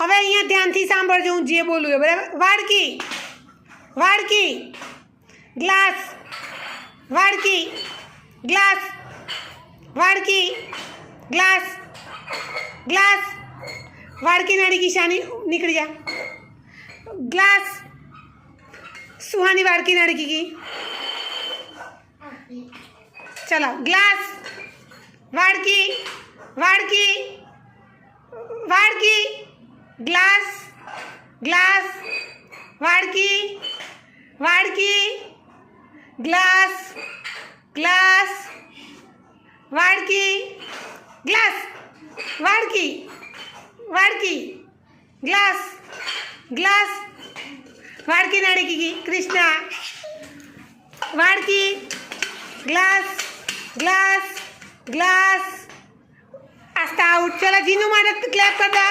હવે અહીંયા ધ્યાનથી સાંભળજો, હું જે બોલું એ બરાબર. વાડકી, વાડકી, ગ્લાસ, વાડકી, ગ્લાસ, વાડકી, ગ્લાસ, ગ્લાસ, વાડકી નાડી કિશાनी निकल जा. ग्लास, सुहानी वाड़की नाड़की की. चलो ग्लास, वाड़की, वाड़की, वाड़की, ग्लास, ग्लास, वाड़की, वाड़की, ग्लास, ग्लास, वाड़की, ग्लास, वाड़की, वाड़की, ग्लास, ग्लास, वाड़की नाड़की की. कृष्णा, वाड़की, glass, glass, glass. Astha out. चला जीनू मारत क्लॅप करता.